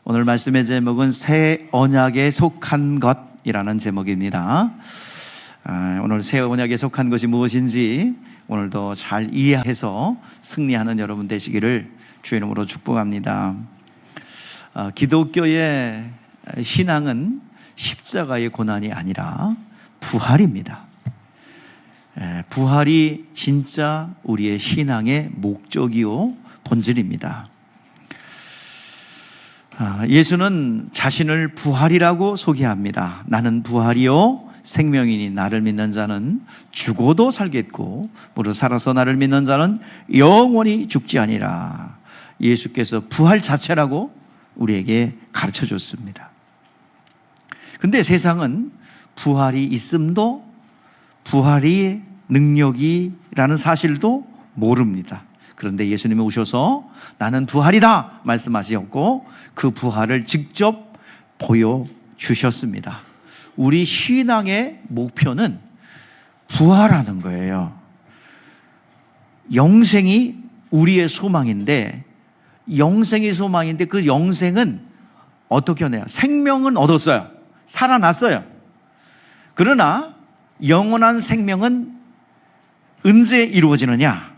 오늘 말씀의 제목은 새 언약에 속한 것이라는 제목입니다. 오늘 새 언약에 속한 것이 무엇인지 오늘도 잘 이해해서 승리하는 여러분 되시기를 주의 이름으로 축복합니다. 기독교의 신앙은 십자가의 고난이 아니라 부활입니다. 부활이 진짜 우리의 신앙의 목적이요 본질입니다. 예수는 자신을 부활이라고 소개합니다. 나는 부활이요 생명이니 나를 믿는 자는 죽어도 살겠고 무릇 살아서 나를 믿는 자는 영원히 죽지 아니라. 예수께서 부활 자체라고 우리에게 가르쳐 줬습니다. 근데 세상은 부활이 있음도 부활이 능력이라는 사실도 모릅니다. 그런데 예수님이 오셔서 나는 부활이다 말씀하셨고 그 부활을 직접 보여주셨습니다. 우리 신앙의 목표는 부활하는 거예요. 영생이 우리의 소망인데 그 영생은 어떻게 하냐? 생명은 얻었어요. 살아났어요. 그러나 영원한 생명은 언제 이루어지느냐?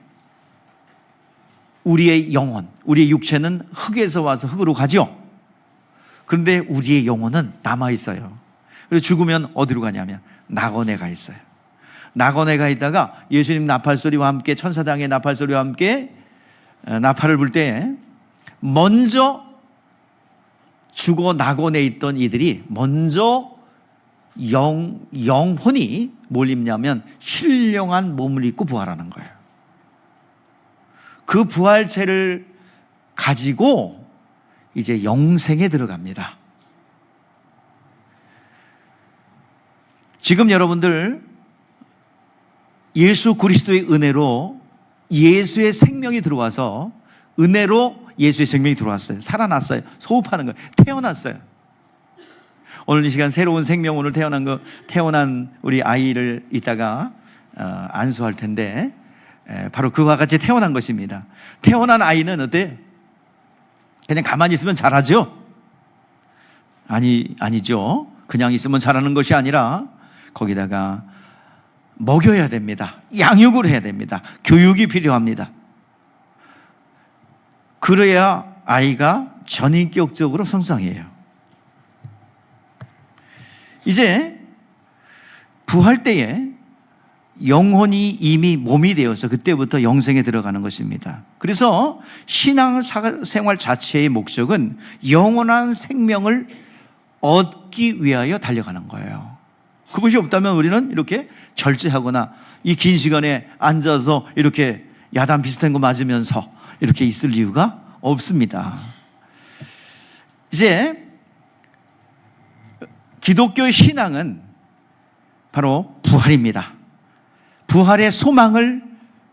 우리의 영혼, 우리의 육체는 흙에서 와서 흙으로 가죠. 그런데 우리의 영혼은 남아있어요. 그래서 죽으면 어디로 가냐면 낙원에 가 있어요. 낙원에 가 있다가 예수님 나팔소리와 함께 천사장의 나팔소리와 함께 나팔을 불 때 먼저 죽어 낙원에 있던 이들이 먼저 영혼이 뭘 입냐면 신령한 몸을 입고 부활하는 거예요. 그 부활체를 가지고 이제 영생에 들어갑니다. 지금 여러분들 예수 그리스도의 은혜로 예수의 생명이 들어와서 은혜로 예수의 생명이 들어왔어요. 살아났어요. 소흡하는 거예요. 태어났어요. 오늘 이 시간 새로운 생명, 오늘 태어난 우리 아이를 이따가 안수할 텐데 바로 그와 같이 태어난 것입니다. 태어난 아이는 어때? 그냥 가만히 있으면 자라죠? 아니죠. 그냥 있으면 자라는 것이 아니라 거기다가 먹여야 됩니다. 양육을 해야 됩니다. 교육이 필요합니다. 그래야 아이가 전인격적으로 성장해요. 이제 부활 때에 영혼이 이미 몸이 되어서 그때부터 영생에 들어가는 것입니다. 그래서 신앙생활 자체의 목적은 영원한 생명을 얻기 위하여 달려가는 거예요. 그것이 없다면 우리는 이렇게 절제하거나 이 긴 시간에 앉아서 이렇게 야단 비슷한 거 맞으면서 이렇게 있을 이유가 없습니다. 이제 기독교의 신앙은 바로 부활입니다. 부활의 소망을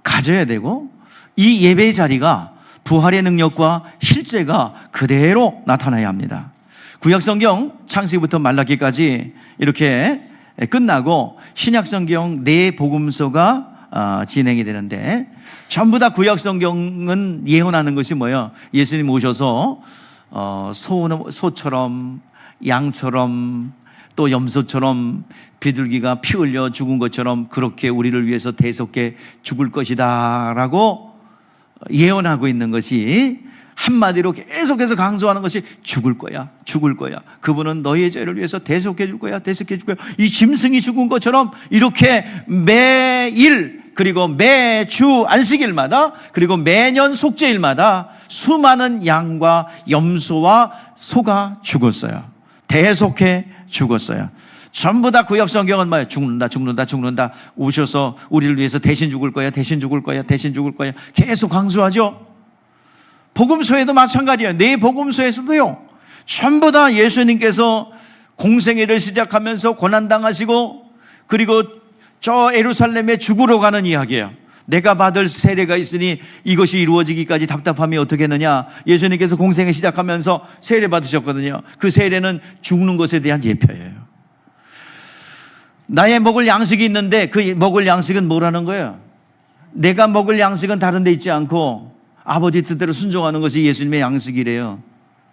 가져야 되고 이 예배의 자리가 부활의 능력과 실제가 그대로 나타나야 합니다. 구약성경 창세기부터 말라기까지 이렇게 끝나고 신약성경 네 복음서가 진행이 되는데 전부 다 구약성경은 예언하는 것이 뭐예요? 예수님 오셔서 소처럼 양처럼 또 염소처럼 비둘기가 피 흘려 죽은 것처럼 그렇게 우리를 위해서 대속해 죽을 것이다 라고 예언하고 있는 것이 한마디로 계속해서 강조하는 것이 죽을 거야. 그분은 너희의 죄를 위해서 대속해 줄 거야. 이 짐승이 죽은 것처럼 이렇게 매일 그리고 매주 안식일마다 그리고 매년 속죄일마다 수많은 양과 염소와 소가 죽었어요. 대속해 죽었어요. 전부 다 구약 성경은 뭐예요? 죽는다. 오셔서 우리를 위해서 대신 죽을 거야. 계속 강조하죠. 복음서에도 마찬가지예요. 네 복음서에서도요. 전부 다 예수님께서 공생애를 시작하면서 고난당하시고 그리고 저 예루살렘에 죽으러 가는 이야기예요. 내가 받을 세례가 있으니 이것이 이루어지기까지 답답함이 어떻겠느냐. 예수님께서 공생애 시작하면서 세례 받으셨거든요. 그 세례는 죽는 것에 대한 예표예요. 나의 먹을 양식이 있는데 그 먹을 양식은 뭐라는 거예요? 내가 먹을 양식은 다른 데 있지 않고 아버지 뜻대로 순종하는 것이 예수님의 양식이래요.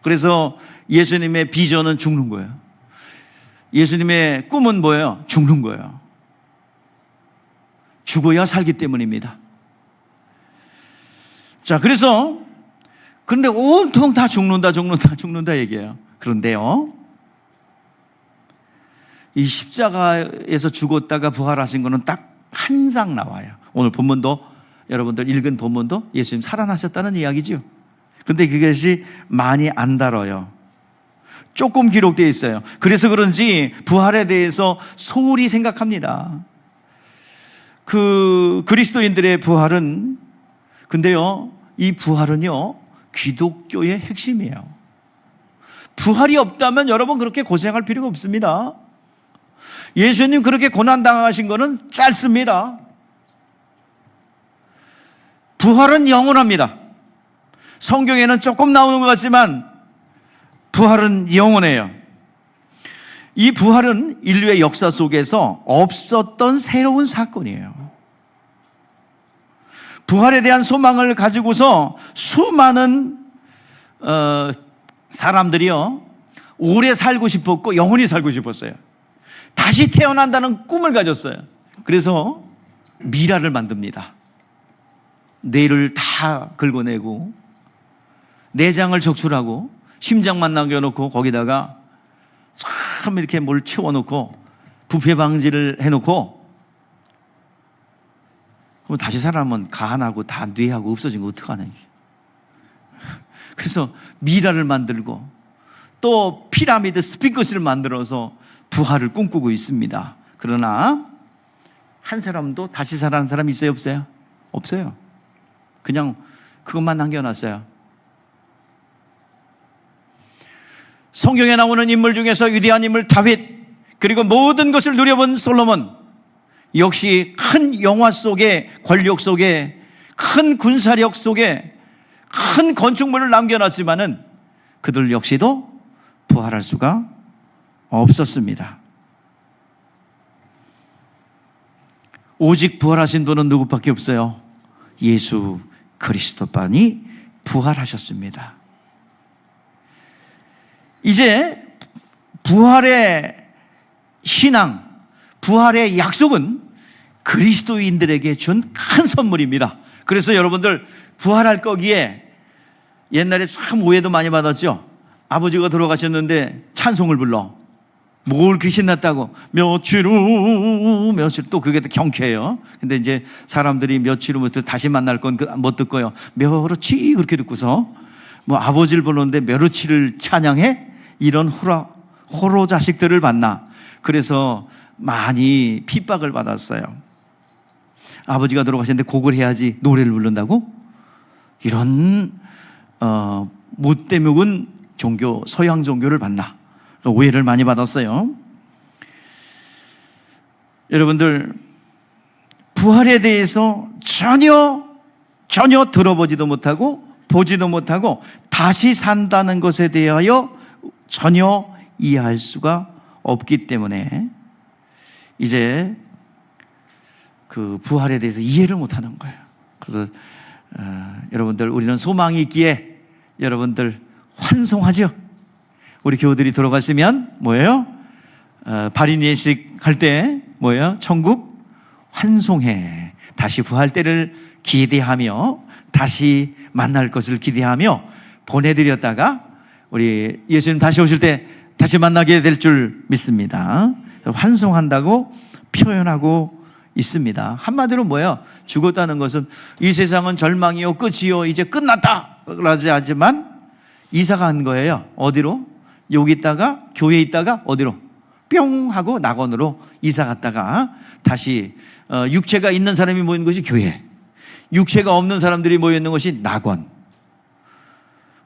그래서 예수님의 비전은 죽는 거예요. 예수님의 꿈은 뭐예요? 죽는 거예요. 죽어야 살기 때문입니다. 자, 그런데 온통 다 죽는다 얘기해요. 그런데요, 이 십자가에서 죽었다가 부활하신 거는 딱 한 장 나와요. 오늘 본문도, 여러분들 읽은 본문도 예수님 살아나셨다는 이야기죠. 근데 그것이 많이 안 다뤄요. 조금 기록되어 있어요. 그래서 그런지 부활에 대해서 소홀히 생각합니다. 그리스도인들의 부활은, 근데요, 이 부활은요, 기독교의 핵심이에요. 부활이 없다면 여러분 그렇게 고생할 필요가 없습니다. 예수님 그렇게 고난당하신 거는 짧습니다. 부활은 영원합니다. 성경에는 조금 나오는 것 같지만 부활은 영원해요. 이 부활은 인류의 역사 속에서 없었던 새로운 사건이에요. 부활에 대한 소망을 가지고서 수많은 사람들이요, 오래 살고 싶었고 영원히 살고 싶었어요. 다시 태어난다는 꿈을 가졌어요. 그래서 미라를 만듭니다. 뇌를 다 긁어내고 내장을 적출하고 심장만 남겨놓고 거기다가 참 이렇게 뭘 채워놓고 부패 방지를 해놓고, 그럼 다시 살아나면 간하고 다 뇌하고 없어진 거 어떡하냐. 그래서 미라를 만들고 또 피라미드 스핑크스를 만들어서 부활을 꿈꾸고 있습니다. 그러나 한 사람도 다시 살아난 사람이 있어요, 없어요? 없어요. 그냥 그것만 남겨놨어요. 성경에 나오는 인물 중에서 위대한 인물 다윗, 그리고 모든 것을 누려본 솔로몬, 역시 큰 영화 속에, 권력 속에, 큰 군사력 속에 큰 건축물을 남겨놨지만은 그들 역시도 부활할 수가 없었습니다. 오직 부활하신 분은 누구밖에 없어요? 예수 그리스도만이 부활하셨습니다. 이제 부활의 신앙, 부활의 약속은 그리스도인들에게 준 큰 선물입니다. 그래서 여러분들 부활할 거기에 옛날에 참 오해도 많이 받았죠. 아버지가 돌아가셨는데 찬송을 불러. 뭘 그렇게 신났다고. 며칠 후, 며칠, 또 그게 경쾌해요. 근데 이제 사람들이 며칠 후부터 다시 만날 건 못 듣고요. 며칠 그렇게 듣고서 뭐 아버지를 부르는데 며칠을 찬양해? 이런 호로 자식들을 봤나. 그래서 많이 핍박을 받았어요. 아버지가 돌아가셨는데 곡을 해야지 노래를 부른다고? 이런 못돼 묵은 종교, 서양 종교를 봤나. 오해를 많이 받았어요. 여러분들, 부활에 대해서 전혀 들어보지도 못하고 보지도 못하고 다시 산다는 것에 대하여 전혀 이해할 수가 없기 때문에 이제 그 부활에 대해서 이해를 못하는 거예요. 그래서 여러분들, 우리는 소망이 있기에 여러분들 환송하죠. 우리 교우들이 돌아가시면 뭐예요? 발인 예식 할 때 뭐예요? 천국 환송해. 다시 부활 때를 기대하며 다시 만날 것을 기대하며 보내드렸다가 우리 예수님 다시 오실 때 다시 만나게 될 줄 믿습니다. 환송한다고 표현하고 있습니다. 한마디로 뭐예요? 죽었다는 것은 이 세상은 절망이요 끝이요 이제 끝났다 그러지 하지만 이사 간 거예요. 어디로? 여기 있다가 교회에 있다가 어디로? 뿅 하고 낙원으로 이사 갔다가 다시 육체가 있는 사람이 모이는 것이 교회, 육체가 없는 사람들이 모여 있는 것이 낙원.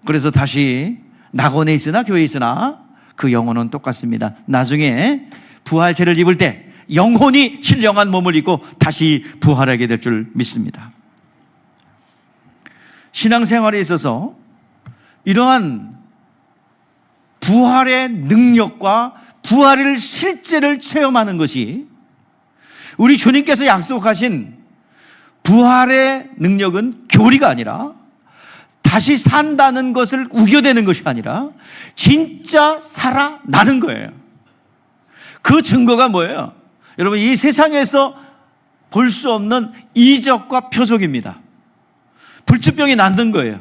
그래서 다시 낙원에 있으나 교회에 있으나 그 영혼은 똑같습니다. 나중에 부활체를 입을 때 영혼이 신령한 몸을 입고 다시 부활하게 될 줄 믿습니다. 신앙생활에 있어서 이러한 부활의 능력과 부활을 실제를 체험하는 것이 우리 주님께서 약속하신 부활의 능력은 교리가 아니라 다시 산다는 것을 우겨대는 것이 아니라 진짜 살아나는 거예요. 그 증거가 뭐예요? 여러분, 이 세상에서 볼 수 없는 이적과 표적입니다. 불치병이 낫는 거예요.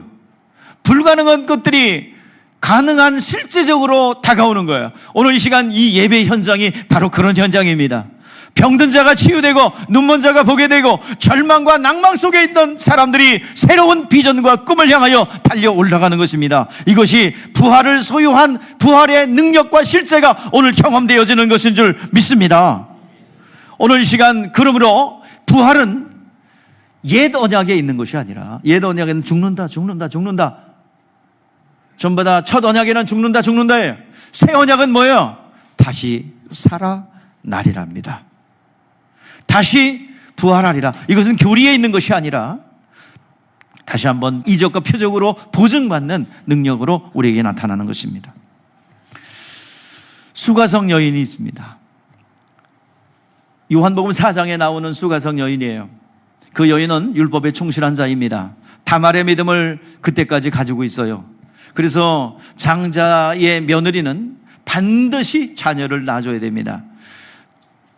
불가능한 것들이 가능한 실제적으로 다가오는 거예요. 오늘 이 시간 이 예배 현장이 바로 그런 현장입니다. 병든 자가 치유되고 눈먼 자가 보게 되고 절망과 낭망 속에 있던 사람들이 새로운 비전과 꿈을 향하여 달려 올라가는 것입니다. 이것이 부활을 소유한 부활의 능력과 실제가 오늘 경험되어지는 것인 줄 믿습니다. 오늘 이 시간, 그러므로 부활은 옛 언약에 있는 것이 아니라, 옛 언약에는 죽는다 전부 다 첫 언약에는 죽는다예요. 새 언약은 뭐예요? 다시 살아나리랍니다. 다시 부활하리라. 이것은 교리에 있는 것이 아니라 다시 한번 이적과 표적으로 보증받는 능력으로 우리에게 나타나는 것입니다. 수가성 여인이 있습니다. 요한복음 4장에 나오는 수가성 여인이에요. 그 여인은 율법에 충실한 자입니다. 다말의 믿음을 그때까지 가지고 있어요. 그래서 장자의 며느리는 반드시 자녀를 낳아줘야 됩니다.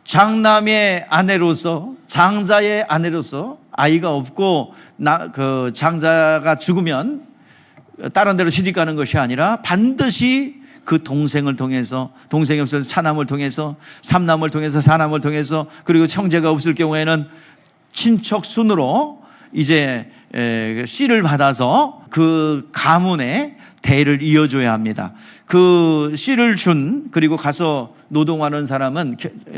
장남의 아내로서, 장자의 아내로서 아이가 없고 그 장자가 죽으면 다른 데로 시집가는 것이 아니라 반드시 그 동생을 통해서, 동생이 없어서 차남을 통해서, 삼남을 통해서, 사남을 통해서, 그리고 형제가 없을 경우에는 친척 순으로 이제 씨를 받아서 그 가문의 대를 이어줘야 합니다. 그 씨를 준, 그리고 가서 노동하는 사람은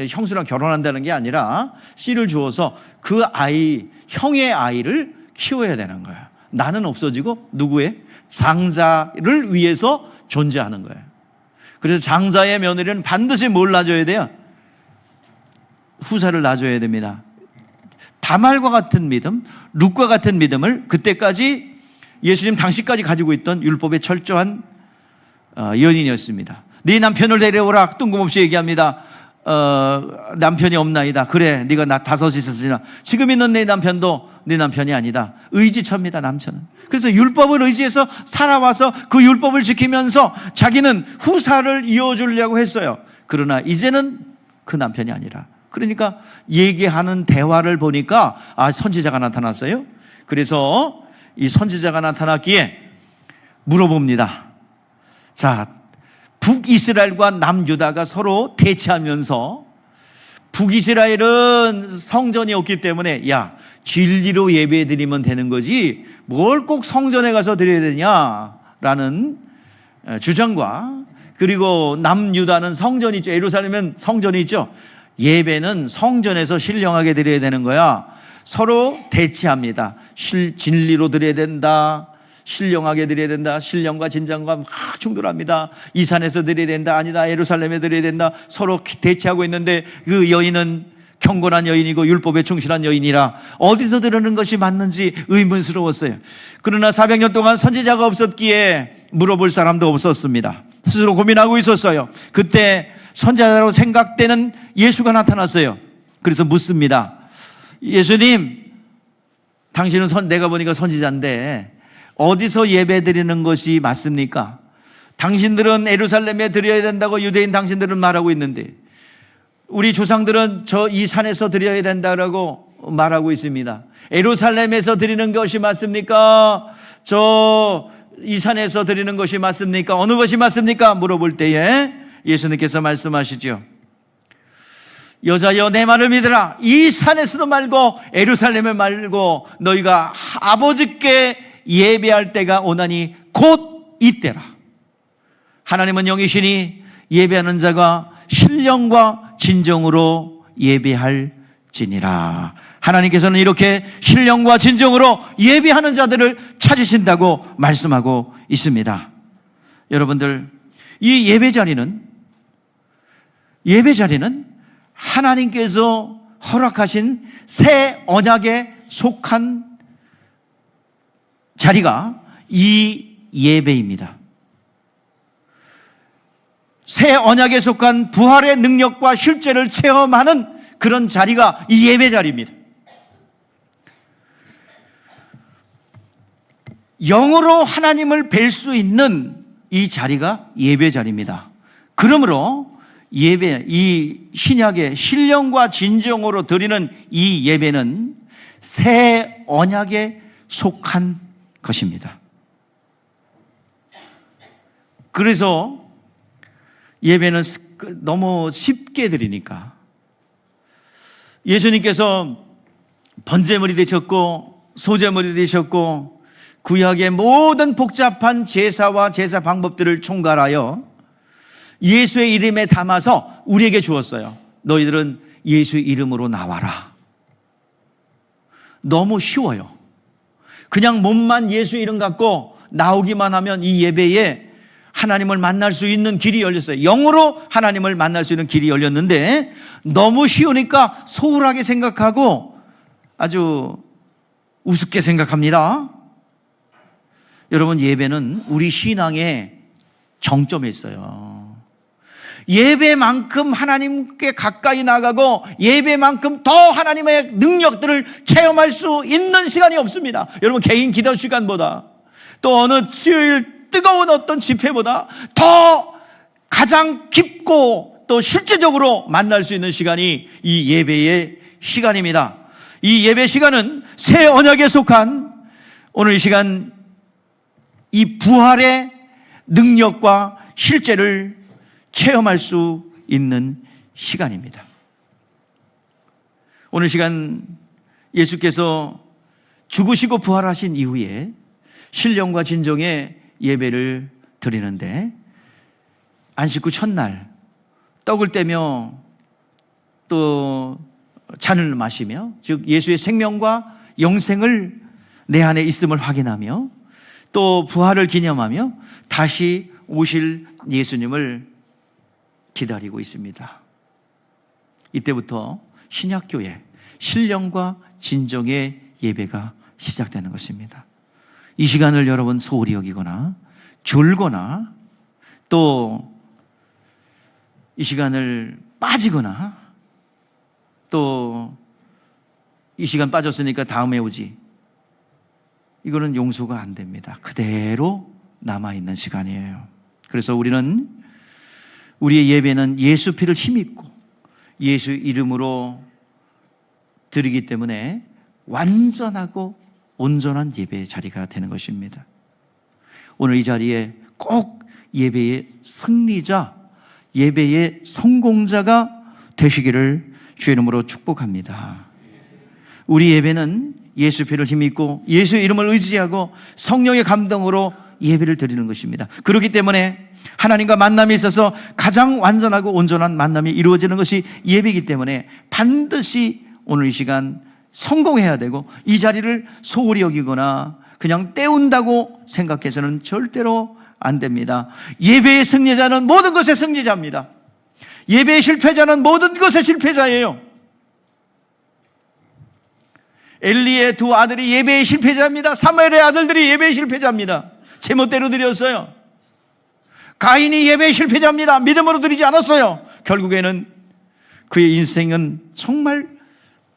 형수랑 결혼한다는 게 아니라 씨를 주어서 그 아이, 형의 아이를 키워야 되는 거예요. 나는 없어지고 누구의? 장자를 위해서 존재하는 거예요. 그래서 장자의 며느리는 반드시 뭘 낳아줘야 돼요? 후사를 낳아줘야 됩니다. 다말과 같은 믿음, 룻과 같은 믿음을 그때까지 예수님 당시까지 가지고 있던 율법의 철저한 연인이었습니다. 네 남편을 데려오라. 뜬금없이 얘기합니다. 남편이 없나이다. 그래, 네가 나 5 있었으나 지금 있는 네 남편도 네 남편이 아니다. 의지처입니다, 남편은. 그래서 율법을 의지해서 살아와서 그 율법을 지키면서 자기는 후사를 이어주려고 했어요. 그러나 이제는 그 남편이 아니라, 그러니까 얘기하는 대화를 보니까 선지자가 나타났어요. 그래서 이 선지자가 나타났기에 물어봅니다. 자, 북이스라엘과 남유다가 서로 대치하면서, 북이스라엘은 성전이 없기 때문에 야, 진리로 예배 드리면 되는 거지 뭘 꼭 성전에 가서 드려야 되냐라는 주장과, 그리고 남유다는 성전이 있죠. 예루살렘은 성전이 있죠. 예배는 성전에서 신령하게 드려야 되는 거야. 서로 대치합니다. 진리로 드려야 된다, 신령하게 드려야 된다. 신령과 진정과 막 충돌합니다. 이 산에서 드려야 된다, 아니다, 예루살렘에 드려야 된다. 서로 대치하고 있는데 그 여인은 경건한 여인이고 율법에 충실한 여인이라 어디서 드리는 것이 맞는지 의문스러웠어요. 그러나 400년 동안 선지자가 없었기에 물어볼 사람도 없었습니다. 스스로 고민하고 있었어요. 그때 선지자로 생각되는 예수가 나타났어요. 그래서 묻습니다. 예수님, 당신은 내가 보니까 선지자인데 어디서 예배 드리는 것이 맞습니까? 당신들은 예루살렘에 드려야 된다고 유대인 당신들은 말하고 있는데 우리 조상들은 이 산에서 드려야 된다고 말하고 있습니다. 예루살렘에서 드리는 것이 맞습니까? 이 산에서 드리는 것이 맞습니까? 어느 것이 맞습니까? 물어볼 때에 예수님께서 말씀하시죠. 여자여, 내 말을 믿으라. 이 산에서도 말고 예루살렘에 말고 너희가 아버지께 예배할 때가 오나니 곧 이때라. 하나님은 영이시니 예배하는 자가 신령과 진정으로 예배할지니라. 하나님께서는 이렇게 신령과 진정으로 예배하는 자들을 찾으신다고 말씀하고 있습니다. 여러분들, 이 예배 자리는 하나님께서 허락하신 새 언약에 속한 자리가 이 예배입니다. 새 언약에 속한 부활의 능력과 실제를 체험하는 그런 자리가 이 예배 자리입니다. 영으로 하나님을 뵐 수 있는 이 자리가 예배 자리입니다. 그러므로 예배, 이 신약의 신령과 진정으로 드리는 이 예배는 새 언약에 속한 것입니다. 그래서 예배는 너무 쉽게 드리니까 예수님께서 번제물이 되셨고 소제물이 되셨고 구약의 모든 복잡한 제사와 제사 방법들을 총괄하여 예수의 이름에 담아서 우리에게 주었어요. 너희들은 예수의 이름으로 나와라. 너무 쉬워요. 그냥 몸만 예수 이름 갖고 나오기만 하면 이 예배에 하나님을 만날 수 있는 길이 열렸어요. 영으로 하나님을 만날 수 있는 길이 열렸는데 너무 쉬우니까 소홀하게 생각하고 아주 우습게 생각합니다. 여러분, 예배는 우리 신앙의 정점에 있어요. 예배만큼 하나님께 가까이 나가고 예배만큼 더 하나님의 능력들을 체험할 수 있는 시간이 없습니다. 여러분, 개인 기도 시간보다 또 어느 수요일 뜨거운 어떤 집회보다 더 가장 깊고 또 실제적으로 만날 수 있는 시간이 이 예배의 시간입니다. 이 예배 시간은 새 언약에 속한 오늘 이 시간 이 부활의 능력과 실제를 체험할 수 있는 시간입니다. 오늘 시간 예수께서 죽으시고 부활하신 이후에 신령과 진정의 예배를 드리는데 안식 후 첫날 떡을 떼며 또 잔을 마시며 즉 예수의 생명과 영생을 내 안에 있음을 확인하며 또 부활을 기념하며 다시 오실 예수님을 기다리고 있습니다. 이때부터 신약교회 신령과 진정의 예배가 시작되는 것입니다. 이 시간을 여러분 소홀히 여기거나 졸거나 또 이 시간을 빠지거나 또 이 시간 빠졌으니까 다음에 오지, 이거는 용서가 안 됩니다. 그대로 남아있는 시간이에요. 그래서 우리는 우리의 예배는 예수 피를 힘입고 예수 이름으로 드리기 때문에 완전하고 온전한 예배의 자리가 되는 것입니다. 오늘 이 자리에 꼭 예배의 승리자, 예배의 성공자가 되시기를 주의 이름으로 축복합니다. 우리 예배는 예수 피를 힘입고 예수 이름을 의지하고 성령의 감동으로 예배를 드리는 것입니다. 그렇기 때문에 하나님과 만남에 있어서 가장 완전하고 온전한 만남이 이루어지는 것이 예배이기 때문에 반드시 오늘 이 시간 성공해야 되고 이 자리를 소홀히 여기거나 그냥 때운다고 생각해서는 절대로 안 됩니다. 예배의 승리자는 모든 것의 승리자입니다. 예배의 실패자는 모든 것의 실패자예요. 엘리의 두 아들이 예배의 실패자입니다. 사무엘의 아들들이 예배의 실패자입니다. 제멋대로 드렸어요. 가인이 예배의 실패자입니다. 믿음으로 드리지 않았어요. 결국에는 그의 인생은 정말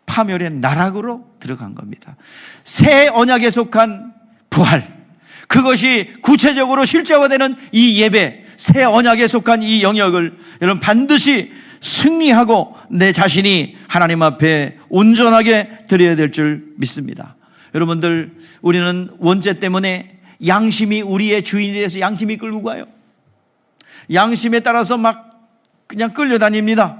파멸의 나락으로 들어간 겁니다. 새 언약에 속한 부활, 그것이 구체적으로 실제화되는 이 예배, 새 언약에 속한 이 영역을 여러분 반드시 승리하고 내 자신이 하나님 앞에 온전하게 드려야 될 줄 믿습니다. 여러분들, 우리는 원죄 때문에 양심이 우리의 주인이 돼서 양심이 끌고 가요. 양심에 따라서 막 그냥 끌려다닙니다.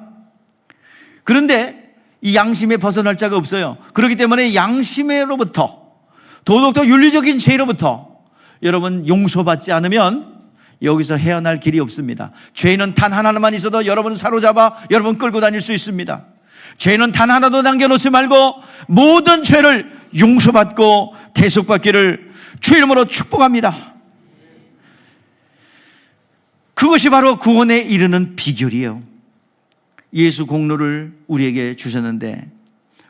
그런데 이 양심에 벗어날 자가 없어요. 그렇기 때문에 양심으로부터, 도덕적 윤리적인 죄로부터 여러분 용서받지 않으면 여기서 헤어날 길이 없습니다. 죄는 단 하나만 있어도 여러분 사로잡아 여러분 끌고 다닐 수 있습니다. 죄는 단 하나도 남겨놓지 말고 모든 죄를 용서받고 대속받기를 주의 이름으로 축복합니다. 그것이 바로 구원에 이르는 비결이에요. 예수 공로를 우리에게 주셨는데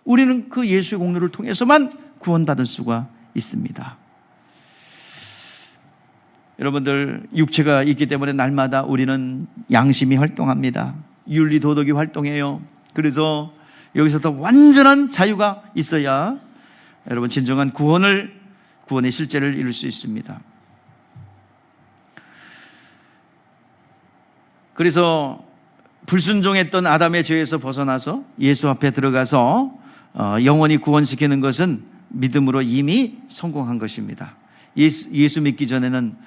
우리는 그 예수의 공로를 통해서만 구원받을 수가 있습니다. 여러분들, 육체가 있기 때문에 날마다 우리는 양심이 활동합니다. 윤리 도덕이 활동해요. 그래서 여기서 더 완전한 자유가 있어야 여러분 진정한 구원을 구원의 실제를 이룰 수 있습니다. 그래서 불순종했던 아담의 죄에서 벗어나서 예수 앞에 들어가서 영원히 구원시키는 것은 믿음으로 이미 성공한 것입니다. 예수 믿기 전에는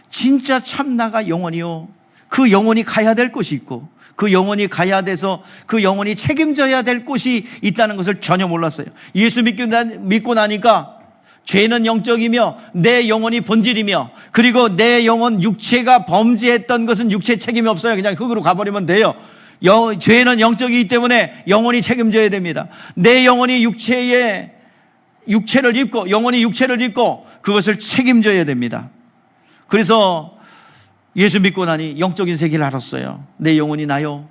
진짜 참나가 영원이요, 그 영혼이 가야 될 곳이 있고 그 영혼이 가야 돼서 그 영혼이 책임져야 될 곳이 있다는 것을 전혀 몰랐어요. 예수 믿고 나니까 죄는 영적이며 내 영혼이 본질이며, 그리고 내 영혼 육체가 범죄했던 것은 육체 책임이 없어요. 그냥 흙으로 가버리면 돼요. 죄는 영적이기 때문에 영혼이 책임져야 됩니다. 내 영혼이 육체를 입고, 영혼이 육체를 입고 그것을 책임져야 됩니다. 그래서 예수 믿고 나니 영적인 세계를 알았어요. 내 영혼이 나요,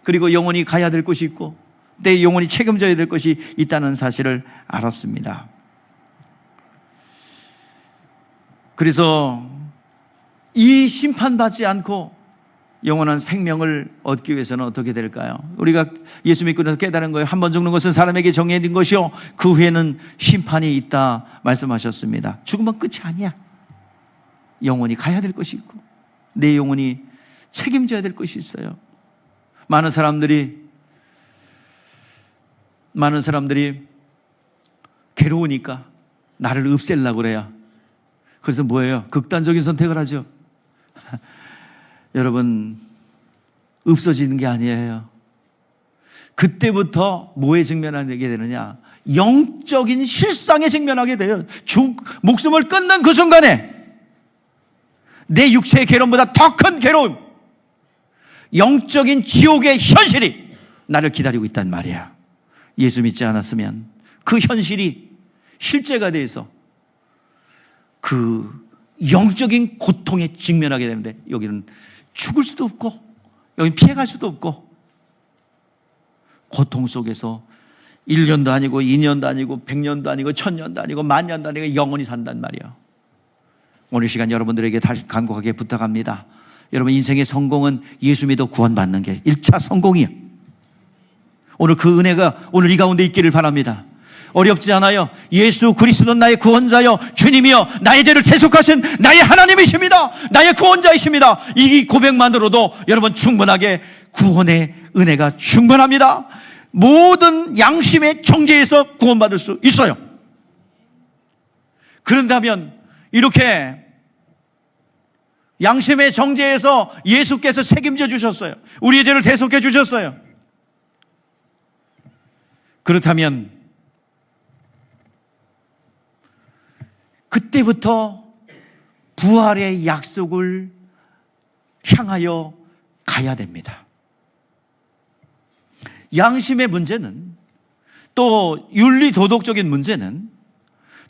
그리고 영혼이 가야 될 곳이 있고 내 영혼이 책임져야 될 것이 있다는 사실을 알았습니다. 그래서 이 심판받지 않고 영원한 생명을 얻기 위해서는 어떻게 될까요? 우리가 예수 믿고 나서 깨달은 거예요. 한 번 죽는 것은 사람에게 정해진 것이요, 그 후에는 심판이 있다 말씀하셨습니다. 죽으면 끝이 아니야. 영혼이 가야 될 것이 있고 내 영혼이 책임져야 될 것이 있어요. 많은 사람들이 괴로우니까 나를 없애려고 그래요. 그래서 뭐예요? 극단적인 선택을 하죠. 여러분, 없어지는 게 아니에요. 그때부터 뭐에 직면하게 되느냐? 영적인 실상에 직면하게 돼요. 목숨을 끊는 그 순간에 내 육체의 괴로움보다 더 큰 괴로움, 영적인 지옥의 현실이 나를 기다리고 있단 말이야. 예수 믿지 않았으면 그 현실이 실제가 돼서 그 영적인 고통에 직면하게 되는데, 여기는 죽을 수도 없고 여기는 피해갈 수도 없고 고통 속에서 1년도 아니고 2년도 아니고 100년도 아니고 1000년도 아니고 10,000년도 아니고 영원히 산단 말이에요. 오늘 시간 여러분들에게 다시 간곡하게 부탁합니다. 여러분, 인생의 성공은 예수 믿어 구원받는 게 1차 성공이에요. 오늘 그 은혜가 오늘 이 가운데 있기를 바랍니다. 어렵지 않아요. 예수 그리스도는 나의 구원자여 주님이여 나의 죄를 대속하신 나의 하나님이십니다. 나의 구원자이십니다. 이 고백만으로도 여러분 충분하게 구원의 은혜가 충분합니다. 모든 양심의 정죄에서 구원받을 수 있어요. 그런다면 이렇게 양심의 정죄에서 예수께서 책임져 주셨어요. 우리의 죄를 대속해 주셨어요. 그렇다면 그때부터 부활의 약속을 향하여 가야 됩니다. 양심의 문제는, 또 윤리 도덕적인 문제는,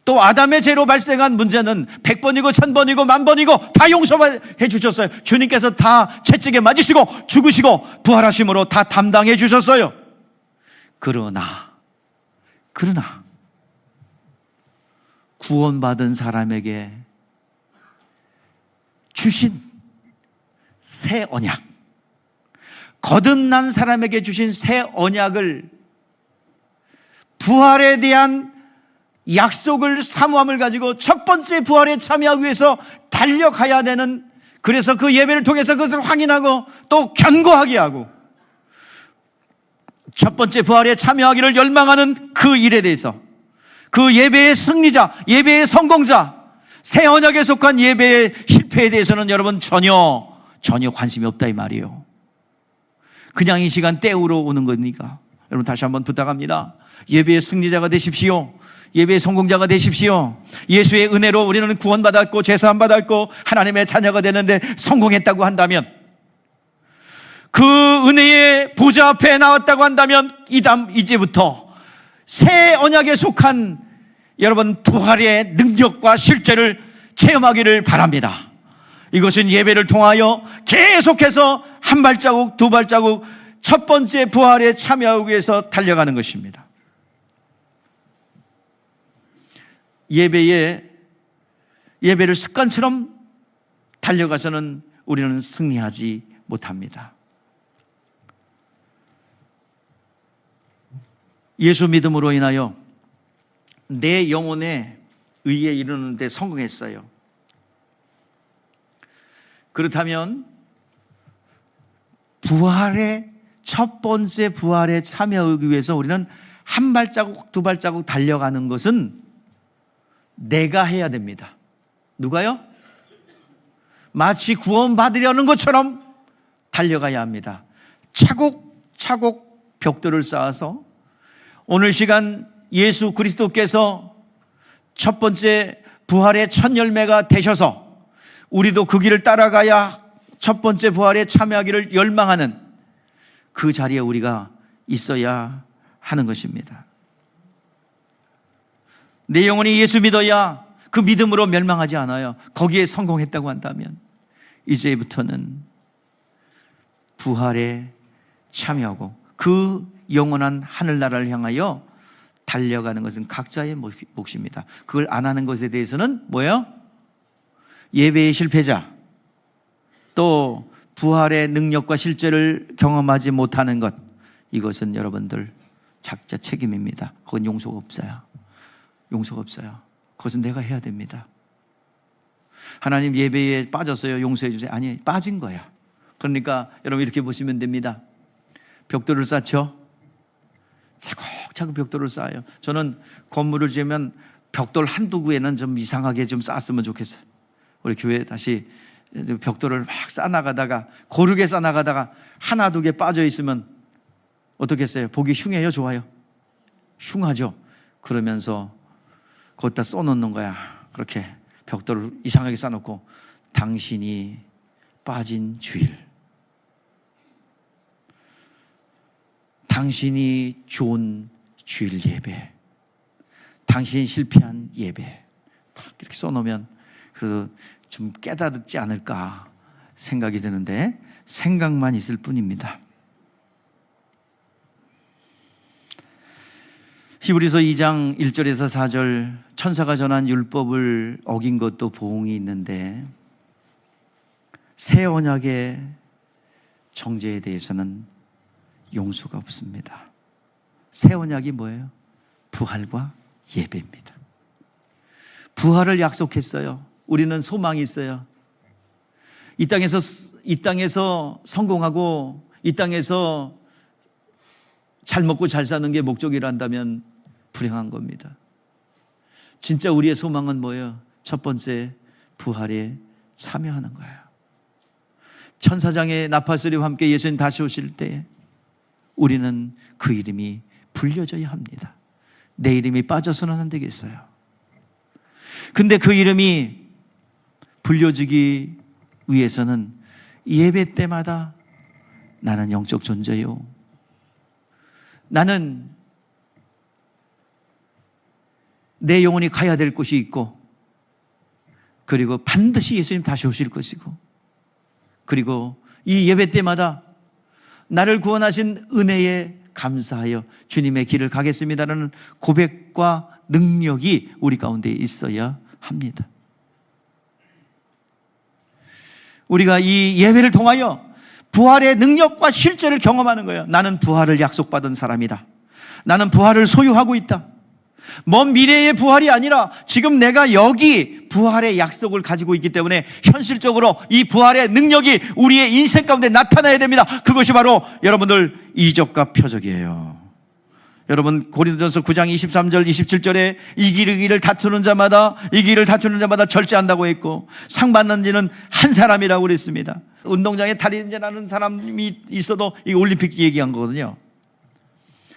또 아담의 죄로 발생한 문제는 100번이고 1000번이고 10,000번이고 다 용서해 주셨어요. 주님께서 다 채찍에 맞으시고 죽으시고 부활하심으로 다 담당해 주셨어요. 그러나 구원받은 사람에게 주신 새 언약, 거듭난 사람에게 주신 새 언약을, 부활에 대한 약속을 사모함을 가지고 첫 번째 부활에 참여하기 위해서 달려가야 되는, 그래서 그 예배를 통해서 그것을 확인하고 또 견고하게 하고 첫 번째 부활에 참여하기를 열망하는 그 일에 대해서, 그 예배의 승리자, 예배의 성공자, 새 언약에 속한 예배의 실패에 대해서는 여러분 전혀 관심이 없다 이 말이에요. 그냥 이 시간 때우러 오는 거니까 여러분 다시 한번 부탁합니다. 예배의 승리자가 되십시오. 예배의 성공자가 되십시오. 예수의 은혜로 우리는 구원받았고 죄사함 받았고 하나님의 자녀가 되는데 성공했다고 한다면, 그 은혜의 보좌 앞에 나왔다고 한다면 이제부터 새 언약에 속한 여러분 부활의 능력과 실제를 체험하기를 바랍니다. 이것은 예배를 통하여 계속해서 한 발자국 두 발자국 첫 번째 부활에 참여하기 위해서 달려가는 것입니다. 예배를 습관처럼 달려가서는 우리는 승리하지 못합니다. 예수 믿음으로 인하여 내 영혼에 의에 이르는 데 성공했어요. 그렇다면 첫 번째 부활에 참여하기 위해서 우리는 한 발자국, 두 발자국 달려가는 것은 내가 해야 됩니다. 누가요? 마치 구원받으려는 것처럼 달려가야 합니다. 차곡차곡 벽돌을 쌓아서 오늘 시간 예수 그리스도께서 첫 번째 부활의 첫 열매가 되셔서 우리도 그 길을 따라가야 첫 번째 부활에 참여하기를 열망하는 그 자리에 우리가 있어야 하는 것입니다. 내 영혼이 예수 믿어야 그 믿음으로 멸망하지 않아요. 거기에 성공했다고 한다면 이제부터는 부활에 참여하고 그 영원한 하늘나라를 향하여 달려가는 것은 각자의 몫입니다. 그걸 안 하는 것에 대해서는 뭐예요? 예배의 실패자, 또 부활의 능력과 실제를 경험하지 못하는 것, 이것은 여러분들 각자 책임입니다. 그건 용서가 없어요. 용서가 없어요. 그것은 내가 해야 됩니다. 하나님 예배에 빠졌어요. 용서해 주세요. 아니, 빠진 거야. 그러니까 여러분 이렇게 보시면 됩니다. 벽돌을 쌓죠. 차곡차곡 벽돌을 쌓아요. 저는 건물을 지으면 벽돌 한두 구에는 좀 이상하게 좀 쌓았으면 좋겠어요. 우리 교회 다시 벽돌을 막 쌓아나가다가 고르게 쌓아나가다가 하나 두 개 빠져 있으면 어떻겠어요? 보기 흉해요? 좋아요? 흉하죠. 그러면서 거기다 써놓는 거야. 그렇게 벽돌을 이상하게 쌓아놓고 당신이 빠진 주일, 당신이 좋은 주일 예배, 당신이 실패한 예배 딱 이렇게 써놓으면 그래도 좀 깨달지 않을까 생각이 드는데 생각만 있을 뿐입니다. 히브리서 2장 1절에서 4절 천사가 전한 율법을 어긴 것도 보응이 있는데 새 언약의 정죄에 대해서는 용서가 없습니다. 새 언약이 뭐예요? 부활과 예배입니다. 부활을 약속했어요. 우리는 소망이 있어요. 이 땅에서 성공하고 이 땅에서 잘 먹고 잘 사는 게 목적이란다면 불행한 겁니다. 진짜 우리의 소망은 뭐예요? 첫 번째 부활에 참여하는 거예요. 천사장의 나팔소리와 함께 예수님 다시 오실 때 우리는 그 이름이 불려져야 합니다. 내 이름이 빠져서는 안 되겠어요. 근데 그 이름이 불려지기 위해서는 예배 때마다 나는 영적 존재요. 나는 내 영혼이 가야 될 곳이 있고, 그리고 반드시 예수님 다시 오실 것이고, 그리고 이 예배 때마다 나를 구원하신 은혜에 감사하여 주님의 길을 가겠습니다라는 고백과 능력이 우리 가운데 있어야 합니다. 우리가 이 예배를 통하여 부활의 능력과 실제를 경험하는 거예요. 나는 부활을 약속받은 사람이다. 나는 부활을 소유하고 있다. 먼 미래의 부활이 아니라 지금 내가 여기 부활의 약속을 가지고 있기 때문에 현실적으로 이 부활의 능력이 우리의 인생 가운데 나타나야 됩니다. 그것이 바로 여러분들 이적과 표적이에요. 여러분 고린도전서 9장 23절 27절에 이기를 다투는 자마다 절제한다고 했고, 상 받는 지는 한 사람이라고 그랬습니다. 운동장에 달리는 사람이 있어도 이 올림픽 얘기한 거거든요.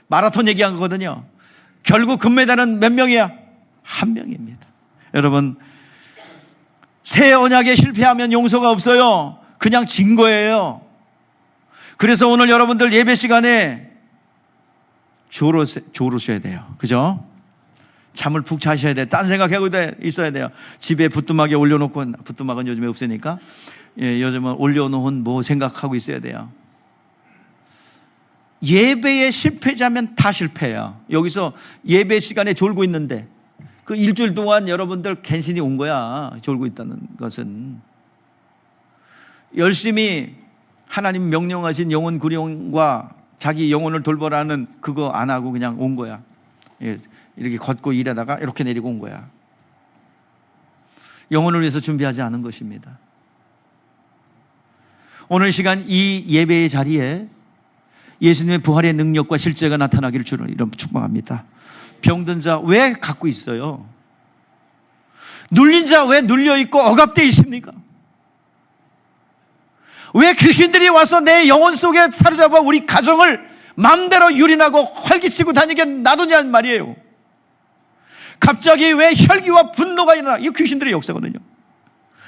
마라톤 얘기한 거거든요. 결국 금메달은 몇 명이야? 한 명입니다. 여러분, 새 언약에 실패하면 용서가 없어요. 그냥 진 거예요. 그래서 오늘 여러분들 예배 시간에 조르셔야 돼요. 그죠? 잠을 푹 자셔야 돼요. 딴 생각하고 있어야 돼요. 집에 부뚜막에 올려놓고, 부뚜막은 요즘에 없으니까, 요즘은 올려놓은 뭐 생각하고 있어야 돼요. 예배에 실패자면 다 실패야. 여기서 예배 시간에 졸고 있는데 그 일주일 동안 여러분들 갠신이 온 거야. 졸고 있다는 것은. 열심히 하나님 명령하신 영혼 구령과 자기 영혼을 돌보라는 그거 안 하고 그냥 온 거야. 이렇게 걷고 일하다가 이렇게 내리고 온 거야. 영혼을 위해서 준비하지 않은 것입니다. 오늘 시간 이 예배의 자리에 예수님의 부활의 능력과 실제가 나타나기를 주로 이런 축복합니다. 병든 자 왜 갖고 있어요? 눌린 자 왜 눌려있고 억압되어 있습니까? 왜 귀신들이 와서 내 영혼 속에 사로잡아 우리 가정을 마음대로 유린하고 활기치고 다니게 놔두냐는 말이에요. 갑자기 왜 혈기와 분노가 일어나? 이 귀신들의 역사거든요.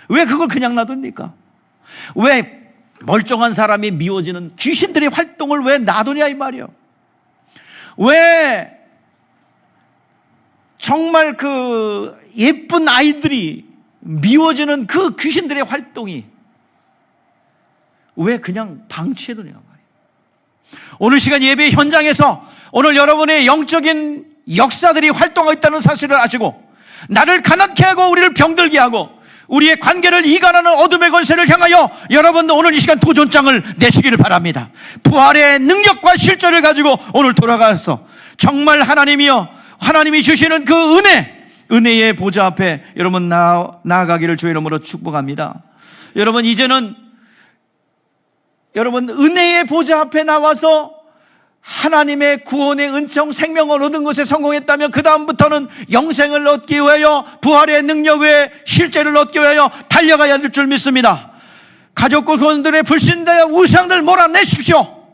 왜 그걸 그냥 놔둡니까? 왜 멀쩡한 사람이 미워지는 귀신들의 활동을 왜 놔두냐 이 말이에요. 왜 정말 그 예쁜 아이들이 미워지는 그 귀신들의 활동이 왜 그냥 방치해두냐 말이에요. 오늘 시간 예배 현장에서 오늘 여러분의 영적인 역사들이 활동하고 있다는 사실을 아시고 나를 가난케 하고 우리를 병들게 하고 우리의 관계를 이간하는 어둠의 권세를 향하여 여러분도 오늘 이 시간 도전장을 내시기를 바랍니다. 부활의 능력과 실제를 가지고 오늘 돌아가서 정말 하나님이여 하나님이 주시는 그 은혜의 보좌 앞에 여러분 나아가기를 주의 이름으로 축복합니다. 여러분 이제는 여러분 은혜의 보좌 앞에 나와서 하나님의 구원의 은총 생명을 얻은 것에 성공했다면 그 다음부터는 영생을 얻기 위하여 부활의 능력 외에 실제를 얻기 위하여 달려가야 될 줄 믿습니다. 가족과 그분들의 불신대와 우상들 몰아내십시오.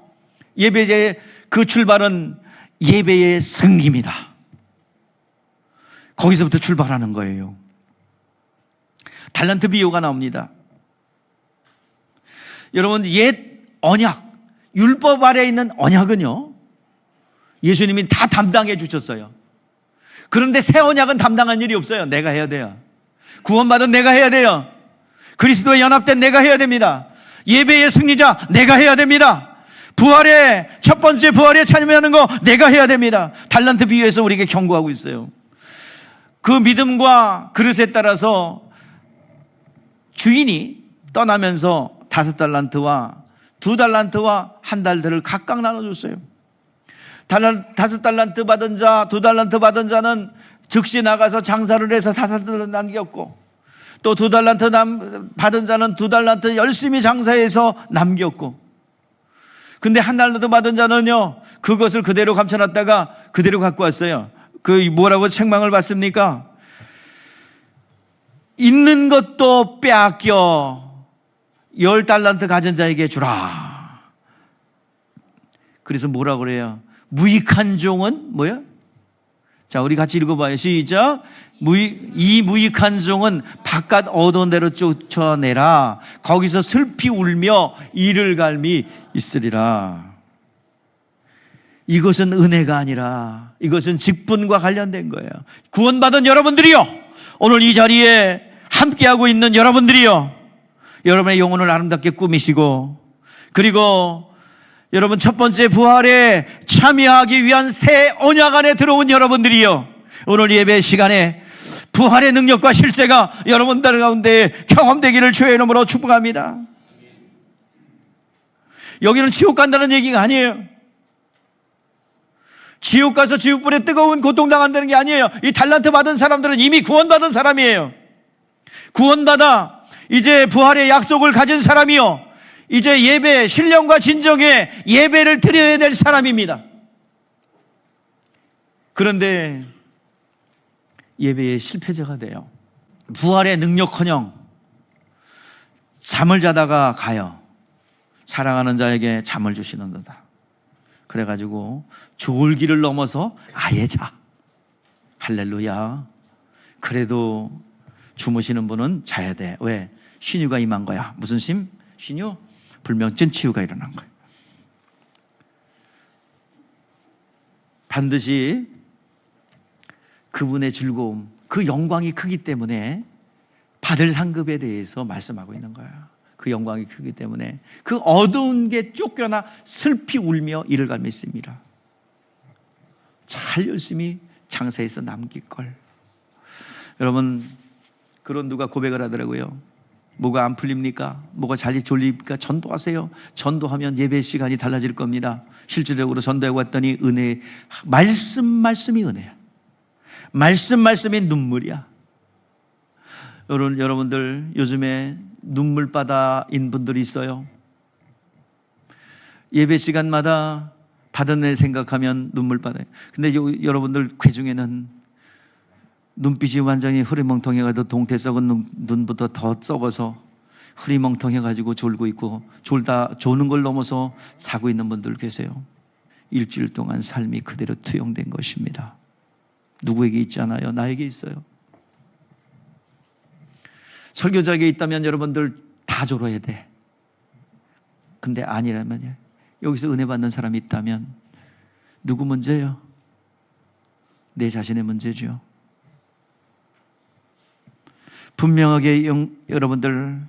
예배의 그 출발은 예배의 승리입니다. 거기서부터 출발하는 거예요. 달란트 비유가 나옵니다. 여러분 옛 언약 율법 아래에 있는 언약은요 예수님이 다 담당해 주셨어요. 그런데 새 언약은 담당한 일이 없어요. 내가 해야 돼요. 구원받은 내가 해야 돼요. 그리스도에 연합된 내가 해야 됩니다. 예배의 승리자 내가 해야 됩니다. 부활의 첫 번째 부활에 참여하는 거 내가 해야 됩니다. 달란트 비유에서 우리에게 경고하고 있어요. 그 믿음과 그릇에 따라서 주인이 떠나면서 5달란트와 2달란트와 1달들을 각각 나눠줬어요. 5달란트 받은 자, 2달란트 받은 자는 즉시 나가서 장사를 해서 5달란트 남겼고, 또 2달란트 받은 자는 2달란트 열심히 장사해서 남겼고, 근데 1달란트 받은 자는요 그것을 그대로 감춰놨다가 그대로 갖고 왔어요. 그 뭐라고 책망을 받습니까? 있는 것도 빼앗겨 10달란트 가진 자에게 주라. 그래서 뭐라고 그래요? 무익한 종은 뭐야? 자, 우리 같이 읽어봐요. 시작. 이 무익한 종은 바깥 어두운 데로 쫓아내라. 거기서 슬피 울며 이를 갈미 있으리라. 이것은 은혜가 아니라 이것은 직분과 관련된 거예요. 구원받은 여러분들이요, 오늘 이 자리에 함께하고 있는 여러분들이요, 여러분의 영혼을 아름답게 꾸미시고, 그리고 여러분 첫 번째 부활에 참여하기 위한 새 언약 안에 들어온 여러분들이요, 오늘 예배 시간에 부활의 능력과 실제가 여러분들 가운데 경험되기를 주의 이름으로 축복합니다. 여기는 지옥 간다는 얘기가 아니에요. 지옥 가서 지옥불에 뜨거운 고통당한다는 게 아니에요. 이 달란트 받은 사람들은 이미 구원받은 사람이에요. 구원받아 이제 부활의 약속을 가진 사람이요, 이제 예배, 신령과 진정의 예배를 드려야 될 사람입니다. 그런데 예배의 실패자가 돼요. 부활의 능력커녕 잠을 자다가 가요. 사랑하는 자에게 잠을 주시는도다. 그래가지고 졸기를 넘어서 아예 자. 할렐루야. 그래도 주무시는 분은 자야 돼. 왜? 신유가 임한 거야. 무슨 심? 신유? 불면증 치유가 일어난 거예요. 반드시 그분의 즐거움, 그 영광이 크기 때문에 받을 상급에 대해서 말씀하고 있는 거야. 그 영광이 크기 때문에 그 어두운 게 쫓겨나 슬피 울며 이를 갈며 있습니다. 잘 열심히 장사해서 남길 걸. 여러분, 그런 누가 고백을 하더라고요. 뭐가 안 풀립니까? 뭐가 잘 졸립니까? 전도하세요. 전도하면 예배 시간이 달라질 겁니다. 실질적으로 전도하고 왔더니 은혜, 말씀이 은혜야. 말씀이 눈물이야. 여러분들 요즘에 눈물바다인 분들이 있어요. 예배 시간마다 받은 애 생각하면 눈물바다예요. 근데 여러분들 그 중에는 눈빛이 완전히 흐리멍텅해가지고 동태 썩은 눈부터 더 썩어서 흐리멍텅해가지고 졸고 있고 조는 걸 넘어서 자고 있는 분들 계세요. 일주일 동안 삶이 그대로 투영된 것입니다. 누구에게 있지 않아요? 나에게 있어요. 설교자에게 있다면 여러분들 다 졸아야 돼. 근데 아니라면요. 여기서 은혜 받는 사람이 있다면 누구 문제예요? 내 자신의 문제죠. 분명하게 여러분들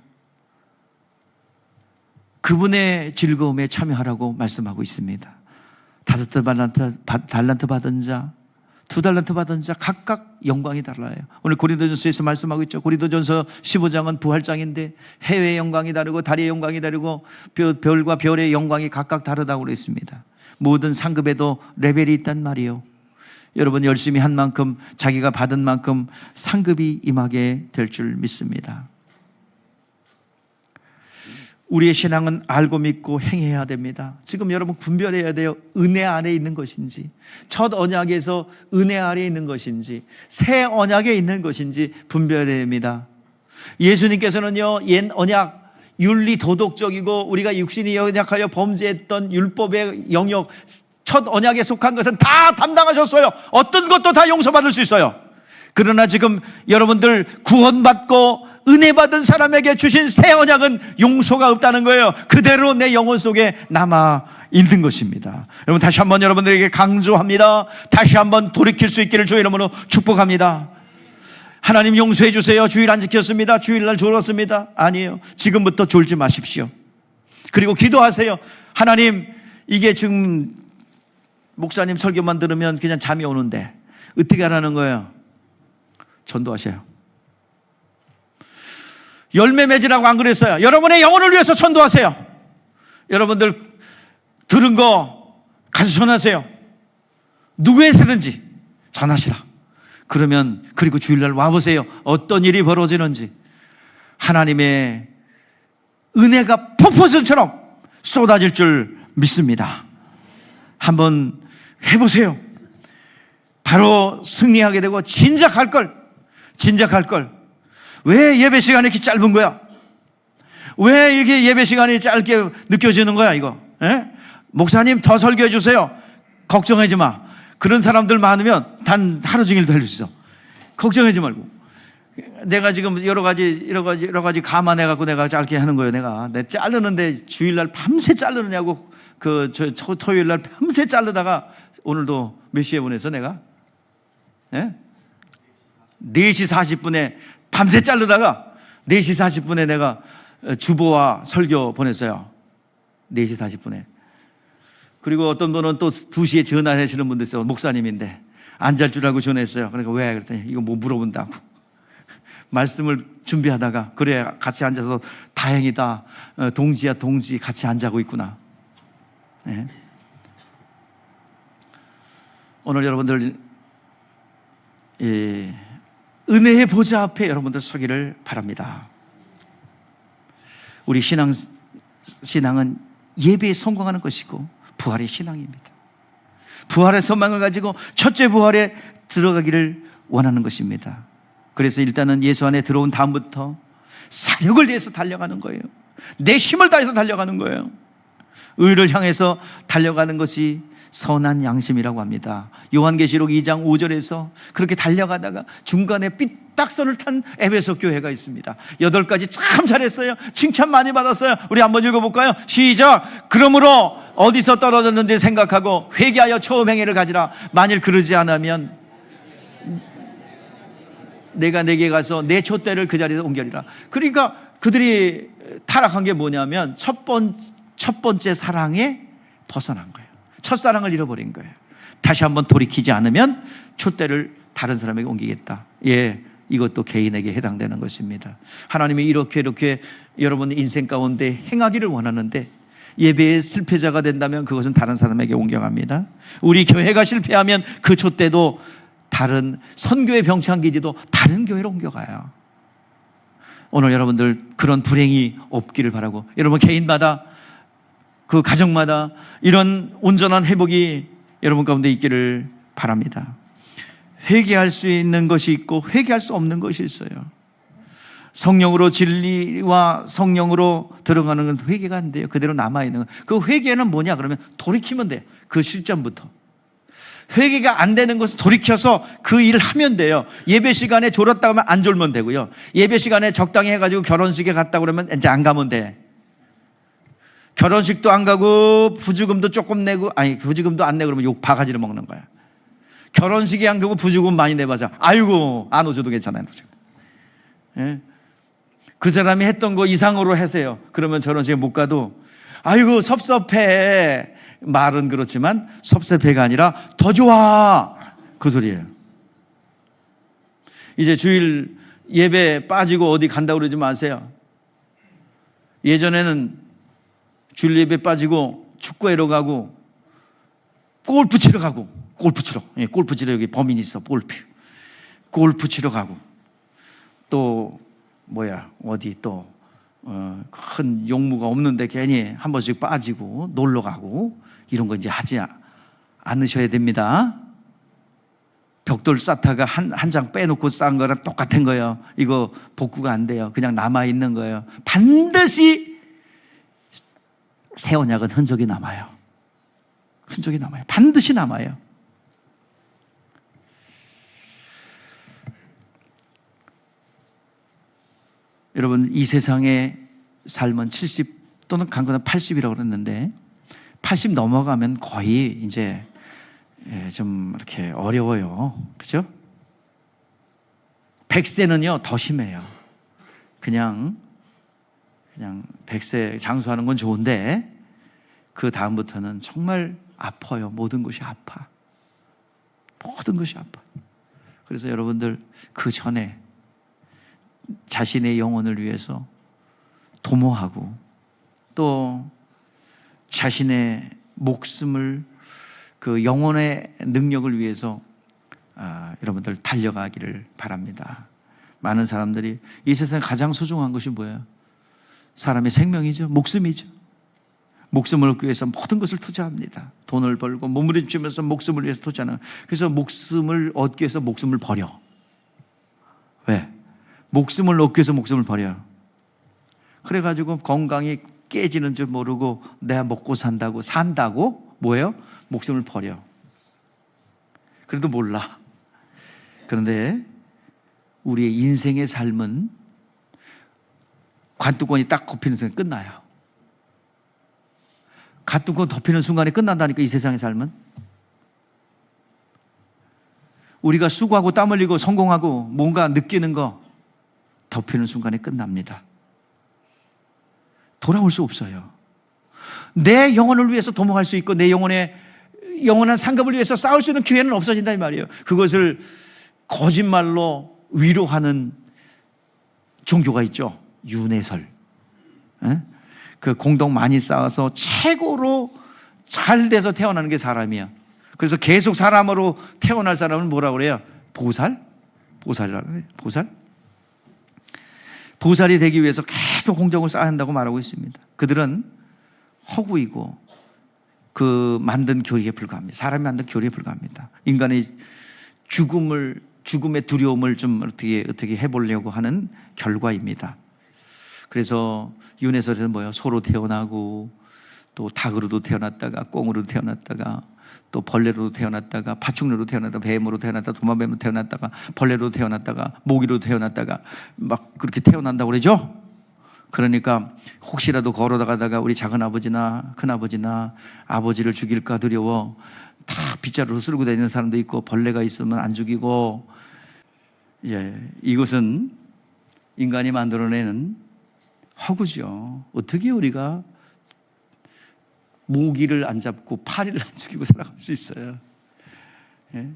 그분의 즐거움에 참여하라고 말씀하고 있습니다. 5 달란트 받은 자, 2 달란트 받은 자 각각 영광이 달라요. 오늘 고린도전서에서 말씀하고 있죠. 고린도전서 15장은 부활장인데 해의 영광이 다르고 달의 영광이 다르고 별과 별의 영광이 각각 다르다고 그랬습니다. 모든 상급에도 레벨이 있단 말이에요. 여러분 열심히 한 만큼 자기가 받은 만큼 상급이 임하게 될 줄 믿습니다. 우리의 신앙은 알고 믿고 행해야 됩니다. 지금 여러분 분별해야 돼요. 은혜 안에 있는 것인지, 첫 언약에서 은혜 아래 있는 것인지, 새 언약에 있는 것인지 분별해야 됩니다. 예수님께서는요, 옛 언약, 윤리 도덕적이고 우리가 육신이 연약하여 범죄했던 율법의 영역, 첫 언약에 속한 것은 다 담당하셨어요. 어떤 것도 다 용서받을 수 있어요. 그러나 지금 여러분들 구원받고 은혜 받은 사람에게 주신 새 언약은 용서가 없다는 거예요. 그대로 내 영혼 속에 남아 있는 것입니다. 여러분 다시 한번 여러분들에게 강조합니다. 다시 한번 돌이킬 수 있기를 주의 이름으로 축복합니다. 하나님 용서해 주세요. 주일 안 지켰습니다. 주일날 졸았습니다. 아니에요. 지금부터 졸지 마십시오. 그리고 기도하세요. 하나님, 이게 지금 목사님 설교만 들으면 그냥 잠이 오는데 어떻게 하라는 거예요? 전도하셔요. 열매 맺으라고 안 그랬어요? 여러분의 영혼을 위해서 전도하세요. 여러분들 들은 거 가서 전하세요. 누구에게든지 전하시라. 그러면 그리고 주일날 와보세요. 어떤 일이 벌어지는지. 하나님의 은혜가 폭포수처럼 쏟아질 줄 믿습니다. 한번 해보세요. 바로 승리하게 되고 진작할 걸. 왜 예배 시간이 이렇게 짧은 거야? 왜 이렇게 예배 시간이 짧게 느껴지는 거야 이거? 에? 목사님 더 설교해 주세요. 걱정하지 마. 그런 사람들 많으면 단 하루 종일도 할 수 있어. 걱정하지 말고. 내가 지금 여러 가지 감안해갖고 내가 짧게 하는 거예요. 내가 자르는데 주일날 밤새 자르느냐고 토요일날 밤새 자르다가 오늘도 몇 시에 보내서 내가? 예? 4시 40분에 밤새 자르다가 4시 40분에 내가 주보와 설교 보냈어요. 4시 40분에. 그리고 어떤 분은 또 2시에 전화를 하시는 분도 있어요. 목사님인데 안 잘 줄 알고 전화했어요. 그러니까 왜? 그랬더니 이거 뭐 물어본다고. 말씀을 준비하다가 그래 같이 앉아서 다행이다. 동지야 동지 같이 안 자고 있구나. 네. 오늘 여러분들 은혜의 보좌 앞에 여러분들 서기를 바랍니다. 우리 신앙은 예배에 성공하는 것이고 부활의 신앙입니다. 부활의 소망을 가지고 첫째 부활에 들어가기를 원하는 것입니다. 그래서 일단은 예수 안에 들어온 다음부터 사력을 다해서 달려가는 거예요. 내 힘을 다해서 달려가는 거예요. 의를 향해서 달려가는 것이 선한 양심이라고 합니다. 요한계시록 2장 5절에서 그렇게 달려가다가 중간에 삐딱선을 탄 에베소 교회가 있습니다. 8가지 참 잘했어요. 칭찬 많이 받았어요. 우리 한번 읽어볼까요? 시작. 그러므로 어디서 떨어졌는지 생각하고 회개하여 처음 행위를 가지라. 만일 그러지 않으면 내가 내게 가서 내 촛대를 그 자리에서 옮겨리라. 그러니까 그들이 타락한 게 뭐냐면 첫 번째 사랑에 벗어난 거예요. 첫사랑을 잃어버린 거예요. 다시 한번 돌이키지 않으면 촛대를 다른 사람에게 옮기겠다. 예, 이것도 개인에게 해당되는 것입니다. 하나님이 이렇게 여러분 인생 가운데 행하기를 원하는데 예배의 실패자가 된다면 그것은 다른 사람에게 옮겨갑니다. 우리 교회가 실패하면 그 촛대도 다른 선교의 병창기지도 다른 교회로 옮겨가요. 오늘 여러분들 그런 불행이 없기를 바라고, 여러분 개인마다 그 가정마다 이런 온전한 회복이 여러분 가운데 있기를 바랍니다. 회개할 수 있는 것이 있고 회개할 수 없는 것이 있어요. 성령으로, 진리와 성령으로 들어가는 건 회개가 안 돼요. 그대로 남아있는 건. 그 회개는 뭐냐 그러면 돌이키면 돼요. 그 실전부터. 회개가 안 되는 것은 돌이켜서 그 일을 하면 돼요. 예배 시간에 졸았다 하면 안 졸면 되고요. 예배 시간에 적당히 해가지고 결혼식에 갔다 그러면 이제 안 가면 돼. 결혼식도 안 가고 부주금도 조금 내고, 아니 부주금도 안 내고 그러면 욕 바가지를 먹는 거야. 결혼식에 안 가고 부주금 많이 내봐서 아이고 안 오셔도 괜찮아요. 예? 그 사람이 했던 거 이상으로 하세요. 그러면 결혼식에 못 가도 아이고 섭섭해. 말은 그렇지만 섭섭해가 아니라 더 좋아, 그 소리예요. 이제 주일 예배 빠지고 어디 간다고 그러지 마세요. 예전에는 주일 예배 빠지고 축구하러 가고 골프 치러 가고, 골프 치러, 골프 치러, 여기 범인이 있어. 골프 치러 가고, 또 어디 또 큰 용무가 없는데 괜히 한 번씩 빠지고 놀러 가고, 이런 거 이제 하지 않으셔야 됩니다. 벽돌 쌓다가 한 장 빼놓고 쌓은 거랑 똑같은 거예요. 이거 복구가 안 돼요. 그냥 남아있는 거예요. 반드시 새 언약은 흔적이 남아요. 흔적이 남아요. 반드시 남아요. 여러분, 이 세상의 삶은 70 또는 강건한 80이라고 그랬는데 80 넘어가면 거의 이제 좀 이렇게 어려워요. 그죠? 100세는요 더 심해요. 그냥 100세 장수하는 건 좋은데 그 다음부터는 정말 아파요. 모든 것이 아파. 모든 것이 아파. 그래서 여러분들 그 전에 자신의 영혼을 위해서 도모하고 또 자신의 목숨을, 그 영혼의 능력을 위해서 여러분들 달려가기를 바랍니다. 많은 사람들이 이 세상에 가장 소중한 것이 뭐예요? 사람의 생명이죠. 목숨이죠. 목숨을 얻기 위해서 모든 것을 투자합니다. 돈을 벌고 몸부림치면서 목숨을 위해서 투자하는. 그래서 목숨을 얻기 위해서 목숨을 버려. 왜? 목숨을 얻기 위해서 목숨을 버려. 그래가지고 건강이 깨지는 줄 모르고 내가 먹고 산다고 뭐예요? 목숨을 버려. 그래도 몰라. 그런데 우리의 인생의 삶은 관뚜껑이 딱 덮이는 순간 끝나요. 관뚜껑 덮이는 순간에 끝난다니까, 이 세상의 삶은. 우리가 수고하고 땀 흘리고 성공하고 뭔가 느끼는 거 덮이는 순간에 끝납니다. 돌아올 수 없어요. 내 영혼을 위해서 도모할 수 있고 내 영원한 상급을 위해서 싸울 수 있는 기회는 없어진다 이 말이에요. 그것을 거짓말로 위로하는 종교가 있죠. 윤회설. 그 공덕 많이 쌓아서 최고로 잘 돼서 태어나는 게 사람이야. 그래서 계속 사람으로 태어날 사람은 뭐라고 그래요? 보살이라고 해요. 보살이 되기 위해서 계속 공덕을 쌓아야 한다고 말하고 있습니다. 그들은 허구이고 그 만든 교리에 불과합니다. 사람이 만든 교리에 불과합니다. 인간의 죽음의 두려움을 좀 어떻게 해보려고 하는 결과입니다. 그래서 윤회설에는 뭐예요? 소로 태어나고 또 닭으로도 태어났다가 꽁으로도 태어났다가 또 벌레로 태어났다가 파충류로 태어났다가 뱀으로 태어났다가 도마뱀으로 태어났다가 벌레로 태어났다가 모기로 태어났다가 막 그렇게 태어난다고 그러죠. 그러니까 혹시라도 걸어다가다가 우리 작은아버지나 큰아버지나 아버지를 죽일까 두려워 다 빗자루로 쓸고 다니는 사람도 있고, 벌레가 있으면 안 죽이고, 이것은 인간이 만들어내는 허구죠. 어떻게 우리가 모기를 안 잡고 파리를 안 죽이고 살아갈 수 있어요? 예?